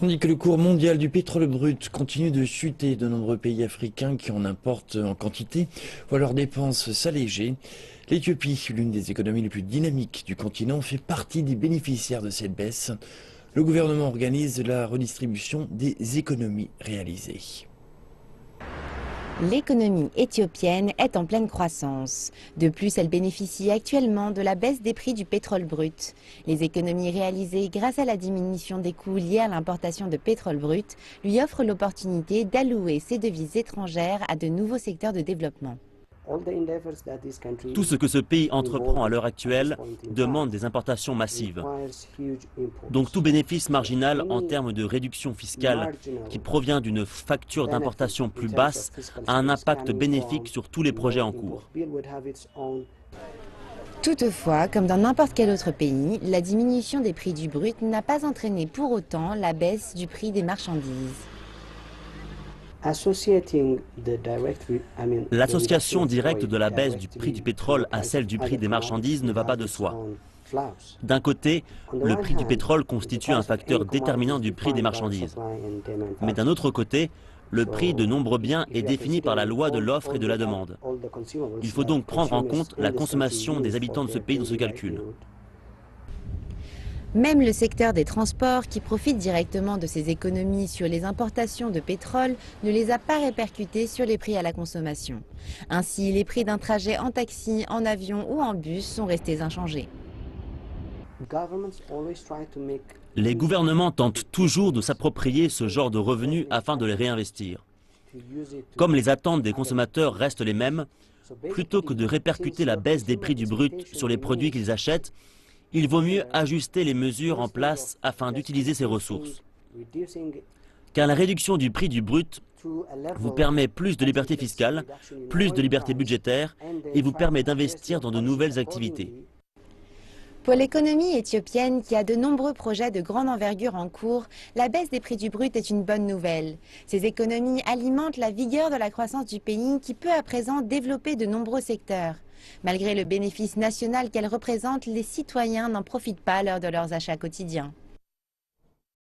Tandis que le cours mondial du pétrole brut continue de chuter, de nombreux pays africains qui en importent en quantité voient leurs dépenses s'alléger. L'Éthiopie, l'une des économies les plus dynamiques du continent, fait partie des bénéficiaires de cette baisse. Le gouvernement organise la redistribution des économies réalisées. L'économie éthiopienne est en pleine croissance. De plus, elle bénéficie actuellement de la baisse des prix du pétrole brut. Les économies réalisées grâce à la diminution des coûts liés à l'importation de pétrole brut lui offrent l'opportunité d'allouer ses devises étrangères à de nouveaux secteurs de développement. Tout ce que ce pays entreprend à l'heure actuelle demande des importations massives. Donc tout bénéfice marginal en termes de réduction fiscale qui provient d'une facture d'importation plus basse a un impact bénéfique sur tous les projets en cours. Toutefois, comme dans n'importe quel autre pays, la diminution des prix du brut n'a pas entraîné pour autant la baisse du prix des marchandises. L'association directe de la baisse du prix du pétrole à celle du prix des marchandises ne va pas de soi. D'un côté, le prix du pétrole constitue un facteur déterminant du prix des marchandises. Mais d'un autre côté, le prix de nombreux biens est défini par la loi de l'offre et de la demande. Il faut donc prendre en compte la consommation des habitants de ce pays dans ce calcul. Même le secteur des transports, qui profite directement de ces économies sur les importations de pétrole, ne les a pas répercutés sur les prix à la consommation. Ainsi, les prix d'un trajet en taxi, en avion ou en bus sont restés inchangés. Les gouvernements tentent toujours de s'approprier ce genre de revenus afin de les réinvestir. Comme les attentes des consommateurs restent les mêmes, plutôt que de répercuter la baisse des prix du brut sur les produits qu'ils achètent, il vaut mieux ajuster les mesures en place afin d'utiliser ces ressources. Car la réduction du prix du brut vous permet plus de liberté fiscale, plus de liberté budgétaire et vous permet d'investir dans de nouvelles activités. Pour l'économie éthiopienne, qui a de nombreux projets de grande envergure en cours, la baisse des prix du brut est une bonne nouvelle. Ces économies alimentent la vigueur de la croissance du pays qui peut à présent développer de nombreux secteurs. Malgré le bénéfice national qu'elles représentent, les citoyens n'en profitent pas lors de leurs achats quotidiens.